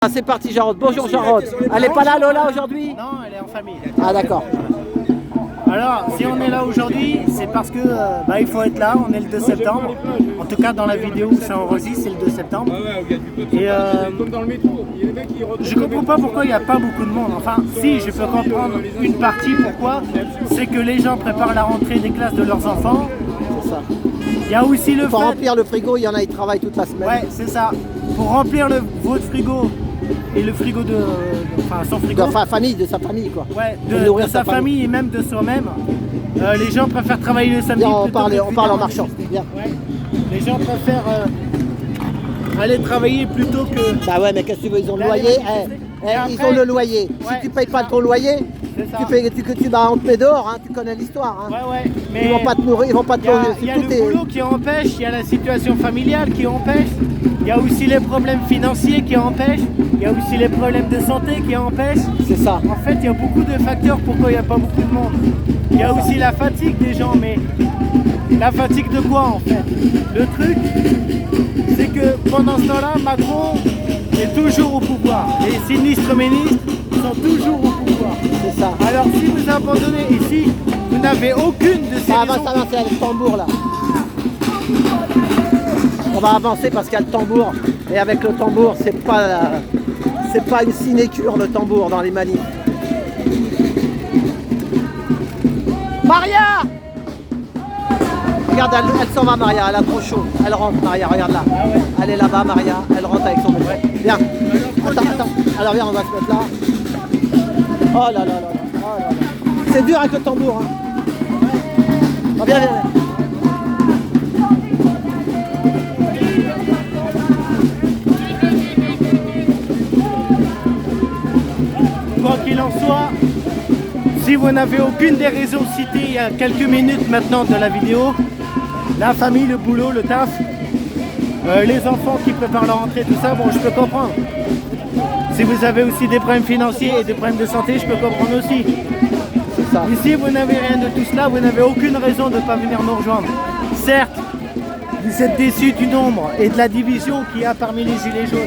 Ah, c'est parti Jarod, bonjour Jarod. Elle n'est pas là Lola aujourd'hui? Non, elle est en famille. Ah d'accord. Alors, si on est là aujourd'hui, c'est parce que il faut être là, on est le 2 septembre. En tout cas, dans la vidéo où ça enregistre, c'est le 2 septembre. Et je comprends pas pourquoi il n'y a pas beaucoup de monde. Enfin, si, je peux comprendre une partie pourquoi. C'est que les gens préparent la rentrée des classes de leurs enfants. C'est ça. Il y a aussi le Pour fait... remplir le frigo, il y en a qui travaillent toute la semaine. Ouais, c'est ça. Pour remplir votre frigo et le frigo de... Enfin, son frigo. De sa famille, quoi. Ouais, Pour de sa famille et même de soi-même. Les gens préfèrent travailler le samedi. Bien, on parle en marchant. Bien. Ouais. Les gens préfèrent aller travailler plutôt que... Bah ouais, mais qu'est-ce que tu veux, ils ont le loyer. Ils ont le loyer. Ouais, Si tu payes pas ton loyer, on te met dehors, hein, tu connais l'histoire. Hein. Ouais, mais ils vont pas te nourrir, ils vont pas te nourrir. Il y a le boulot qui empêche, il y a la situation familiale qui empêche, il y a aussi les problèmes financiers qui empêchent, il y a aussi les problèmes de santé qui empêchent. C'est ça. En fait, il y a beaucoup de facteurs pourquoi il n'y a pas beaucoup de monde. Il y a aussi la fatigue des gens, mais la fatigue de quoi en fait? Le truc, c'est que pendant ce temps-là, Macron est toujours au pouvoir. Les sinistres ministres sont toujours au pouvoir. C'est ça. Alors si vous abandonnez ici, vous n'avez aucune de ces Ça raisons. va avancer avec le tambour là. On va avancer parce qu'il y a le tambour. Et avec le tambour, c'est pas une sinécure le tambour dans les manifs. Maria! Regarde, elle s'en va Maria, elle a trop chaud. Elle rentre Maria, regarde là. Ah ouais. Elle est là-bas Maria, elle rentre avec son mec. Viens. Attends. Alors viens, on va se mettre là. Oh là là là. Oh là là. C'est dur avec le tambour. Hein. Oh, viens. Quoi qu'il en soit, si vous n'avez aucune des raisons citées il y a quelques minutes maintenant de la vidéo, la famille, le boulot, le taf, les enfants qui préparent leur rentrée, tout ça, bon, je peux comprendre. Si vous avez aussi des problèmes financiers et des problèmes de santé, je peux comprendre aussi. C'est ça. Ici, vous n'avez rien de tout cela, vous n'avez aucune raison de ne pas venir nous rejoindre. Certes, vous êtes déçus du nombre et de la division qu'il y a parmi les gilets jaunes.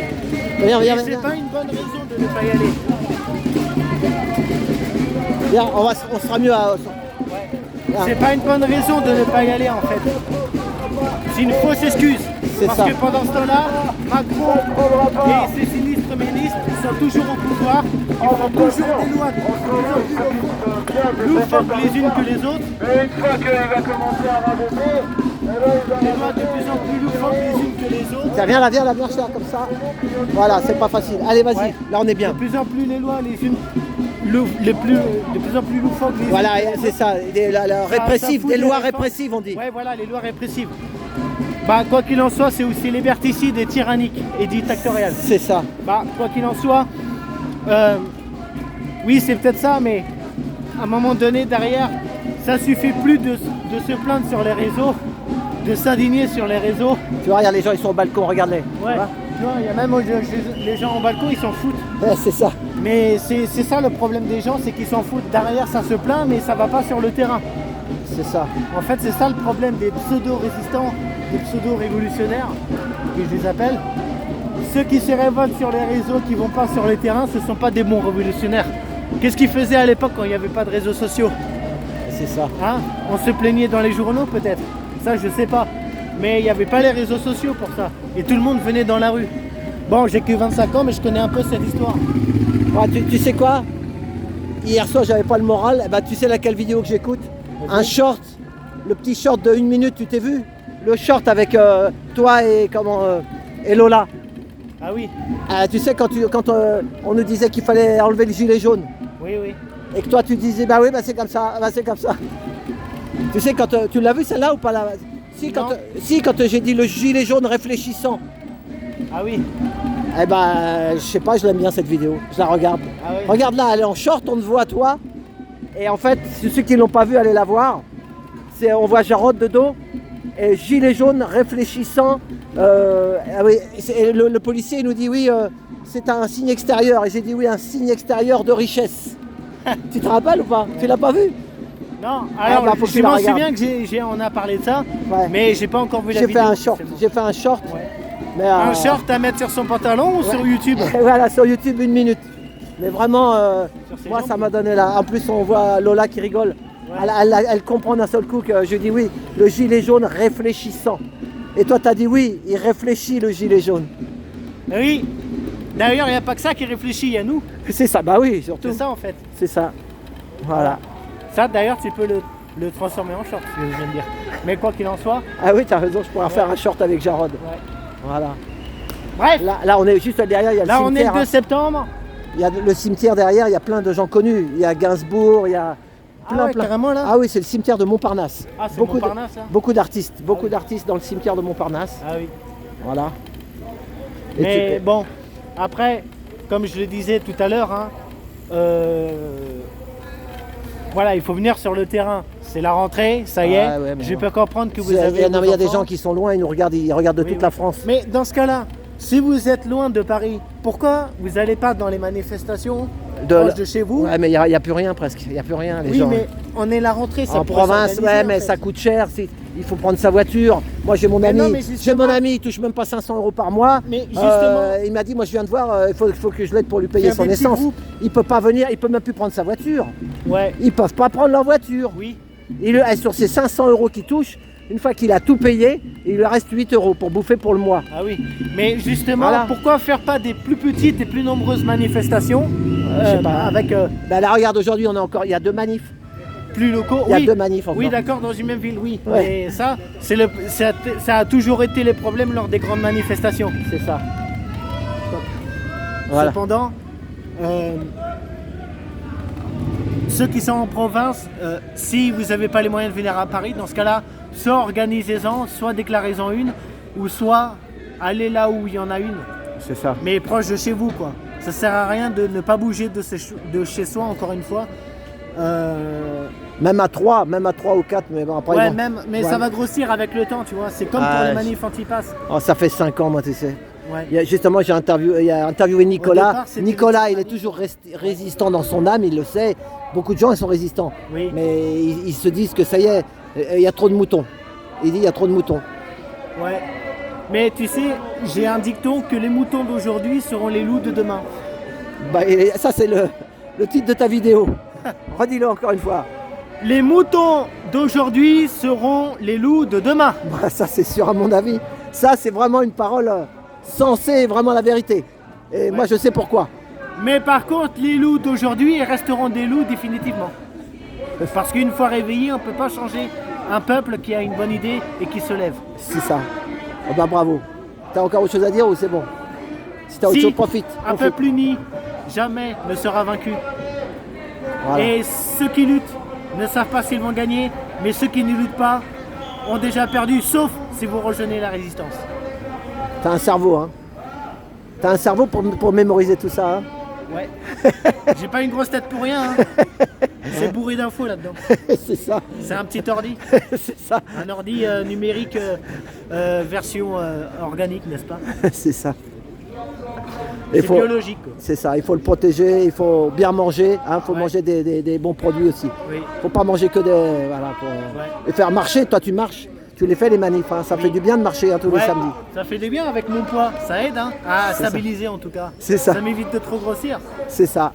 Viens. C'est pas une bonne raison de ne pas y aller. Viens, on sera mieux à... C'est pas une bonne raison de ne pas y aller en fait. C'est une fausse excuse. C'est Parce ça. que pendant ce temps-là, Macron et ses sinistres ministres sont toujours au pouvoir. Ils font toujours des lois de plus loufoques les unes que les autres. Et une fois qu'il va commencer à radoter, Des lois de plus en plus loufoques les unes que les autres. Tiens, viens là, comme ça. Voilà, c'est pas facile. Allez, vas-y, Ouais. là on est bien. De plus en plus les lois les unes de plus en plus loufoques les unes. Voilà, que les c'est autres. ça, la répressive, fout des des lois réformes. répressives on dit. Ouais, voilà, les lois répressives. Bah, quoi qu'il en soit, c'est aussi liberticide et tyrannique et dictatorial. C'est ça. Bah, quoi qu'il en soit, oui, c'est peut-être ça, mais à un moment donné, derrière, ça suffit plus de se plaindre sur les réseaux, de s'indigner sur les réseaux. Tu vois, regarde les gens, ils sont au balcon, regarde-les. Ouais, tu vois, il y a même les gens en balcon, ils s'en foutent. Ouais, c'est ça. Mais c'est ça le problème des gens, c'est qu'ils s'en foutent. Derrière, ça se plaint, mais ça va pas sur le terrain. C'est ça. En fait, c'est ça le problème des pseudo-résistants, des pseudo-révolutionnaires, que je les appelle. Ceux qui se révoltent sur les réseaux, qui vont pas sur les terrains, ce ne sont pas des bons révolutionnaires. Qu'est-ce qu'ils faisaient à l'époque quand il n'y avait pas de réseaux sociaux? C'est ça. Hein? On se plaignait dans les journaux peut-être. Ça, je sais pas. Mais il n'y avait pas les réseaux sociaux pour ça. Et tout le monde venait dans la rue. Bon, j'ai que 25 ans, mais je connais un peu cette histoire. Ouais, tu sais quoi? Hier soir, j'avais pas le moral. Eh ben, tu sais laquelle vidéo que j'écoute? Un short, le petit short de 1 minute, tu t'es vu? Le short avec toi et et Lola. Ah oui, Tu sais, quand on nous disait qu'il fallait enlever le gilet jaune, oui. et que toi tu disais, bah oui, bah c'est comme ça, bah c'est comme ça. Tu sais, quand tu l'as vu celle-là ou pas là? Si, quand j'ai dit le gilet jaune réfléchissant, Ah oui. eh ben, je sais pas, je l'aime bien cette vidéo, je la regarde. Ah oui. Regarde là, elle est en short, on te voit toi, et en fait, ceux qui l'ont pas vu, allez la voir. On voit Jarod de dos, et gilet jaune réfléchissant. Oui, le policier il nous dit oui, c'est un signe extérieur, et j'ai dit oui, un signe extérieur de richesse. Tu te rappelles ou pas? Tu l'as pas vu? Non, alors faut que tu je la m'en regardes. souviens que on a parlé de ça, Ouais. mais j'ai pas encore vu la J'ai vidéo. fait un short, C'est bon. j'ai fait un short. Ouais. Mais, Un short à mettre sur son pantalon ou sur YouTube? Voilà, sur YouTube, 1 minute. Mais vraiment, Sur ses moi, jambes. ça m'a donné là. En plus, on voit Lola qui rigole. Ouais. Elle comprend d'un seul coup que je dis oui, le gilet jaune réfléchissant. Et toi, tu as dit oui, il réfléchit le gilet jaune. Oui. D'ailleurs, il n'y a pas que ça qui réfléchit, il y a nous. C'est ça, bah oui, surtout. C'est ça en fait. C'est ça. Voilà. Ça, d'ailleurs, tu peux le transformer en short, ce que je viens de dire. Mais quoi qu'il en soit, Ah oui, tu as raison, je pourrais faire un short avec Jarod. ouais. Voilà. Bref, Là, on est juste derrière, il y a le là on est cimetière. le 2 septembre. Il y a le cimetière derrière, il y a plein de gens connus. Il y a Gainsbourg, il y a plein, Ah ouais, plein. carrément là. Ah oui, c'est le cimetière de Montparnasse. Ah, c'est beaucoup Montparnasse, là. beaucoup d'artistes, beaucoup oui. d'artistes dans le cimetière de Montparnasse. Ah oui. Voilà. Et Mais tu- bon, après, comme je le disais tout à l'heure, hein, voilà, il faut venir sur le terrain. C'est la rentrée, ça y est. Ah ouais, mais je bon. peux comprendre que vous c'est- avez. non, mais il y a des enfants. gens qui sont loin, ils nous regardent, ils regardent de Oui, toute oui. la France. Mais dans ce cas-là, si vous êtes loin de Paris, pourquoi vous n'allez pas dans les manifestations proches de chez vous? Ouais, mais il n'y a plus rien presque. Il n'y a plus rien, les Oui, gens. mais on est la rentrée, ça En pourrait province, s'organiser, ouais, en mais fait. ça coûte cher. Il faut prendre sa voiture. Moi, j'ai mon Mais ami. non, mais J'ai justement- mon ami, il touche même pas 500 € par mois. Mais justement- Il m'a dit, moi, je viens de voir, il faut que je l'aide pour lui payer Fais un son petit essence. groupe. Il peut pas venir, il peut même plus prendre sa voiture. Ouais, Ils peuvent pas prendre leur voiture. oui. Sur ses 500 € qu'il touche, une fois qu'il a tout payé, il lui reste 8 € pour bouffer pour le mois. Ah oui. Mais justement, Voilà. pourquoi faire pas des plus petites et plus nombreuses manifestations Je sais pas. avec Ben là, regarde, aujourd'hui, il y a 2 manifs. plus locaux? Il y a Oui. 2 manifs encore. Oui, d'accord, dans une même ville, oui. Ouais. Mais ça, ça a toujours été les problèmes lors des grandes manifestations. C'est ça. Voilà. Cependant, ceux qui sont en province, si vous n'avez pas les moyens de venir à Paris, dans ce cas-là, soit organisez-en, soit déclarez-en une, ou soit allez là où il y en a une, C'est ça. mais proche de chez vous, quoi. Ça sert à rien de ne pas bouger de chez soi, encore une fois. Même à 3 ou 4, mais bon, après. Ouais, bon. mais Ouais. ça va grossir avec le temps, tu vois. C'est comme Ah, pour les je- manifs anti-pass. Oh, ça fait 5 ans, moi, tu sais. Ouais. Justement, il a interviewé Nicolas. départ, c'était Nicolas, une il est petite toujours résistant dans son âme, il le sait. Beaucoup de gens, ils sont résistants. Oui. Mais ils se disent que ça y est, il y a trop de moutons. Il dit, il y a trop de moutons. Ouais. Mais tu sais, j'ai un dicton que les moutons d'aujourd'hui seront les loups de demain. Bah, et ça, c'est le titre de ta vidéo. Redis-le encore une fois. Les moutons d'aujourd'hui seront les loups de demain. Bah, ça, c'est sûr, à mon avis. Ça, c'est vraiment une parole sensée, vraiment la vérité. Et moi, je sais pourquoi. Mais par contre, les loups d'aujourd'hui ils resteront des loups définitivement. Parce qu'une fois réveillés, on ne peut pas changer un peuple qui a une bonne idée et qui se lève. C'est ça. Oh, bah, bravo. T'as encore autre chose à dire ou c'est bon? Si t'as autre Si chose, profite. un profite. peuple uni jamais ne sera vaincu. Voilà. Et ceux qui luttent ne savent pas s'ils vont gagner, mais ceux qui ne luttent pas ont déjà perdu, sauf si vous rejoignez la résistance. T'as un cerveau, hein. T'as un cerveau pour mémoriser tout ça, hein. Ouais. J'ai pas une grosse tête pour rien. Hein. C'est bourré d'infos là-dedans. C'est ça. C'est un petit ordi. C'est ça. Un ordi numérique version organique, n'est-ce pas? C'est ça. C'est biologique. Quoi. C'est ça, il faut le protéger, il faut bien manger, il faut Ouais. manger des bons produits aussi. Oui. Faut pas manger que des. Voilà, et faire marcher, toi tu marches, tu les fais les manifs, hein. Ça Oui. fait du bien de marcher tous les Ouais, samedis. ça fait du bien avec mon poids, ça aide hein, à C'est ça. stabiliser en tout cas. C'est ça. Ça m'évite de trop grossir. C'est ça.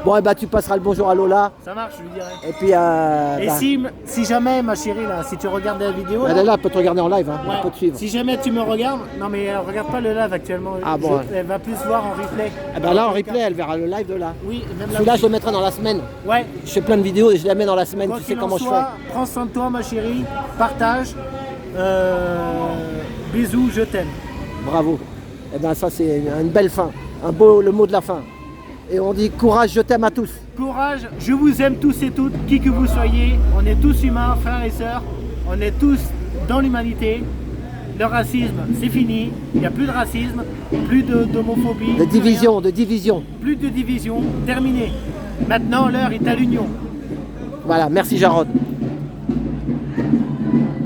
Bon, et bah tu passeras le bonjour à Lola, Ça marche, je lui dirais. et puis. Et Bah, si jamais, ma chérie, là, si tu regardes la vidéo, elle là, est là, elle peut te regarder en live, hein. ouais, Elle peut te suivre. si jamais tu me regardes, non mais elle regarde pas le live actuellement. Ah bon, ouais. Elle va plus voir en replay. Et bah là en replay, elle verra le live de là. Oui, et même Celui-là, je le mettrai dans la semaine. Ouais. Je fais plein de vidéos et je les mets dans la semaine, Quoi tu sais qu'il en comment je soit, fais. prends soin de toi, ma chérie. Partage. Bisous, je t'aime. Bravo. Et ben ça c'est une belle fin, le mot de la fin. Et on dit courage, je t'aime à tous. Courage, je vous aime tous et toutes, qui que vous soyez. On est tous humains, frères et sœurs. On est tous dans l'humanité. Le racisme, c'est fini. Il n'y a plus de racisme, plus d'homophobie. De plus division, rien. de division. Plus de division, terminé. Maintenant, l'heure est à l'union. Voilà, merci Jarod.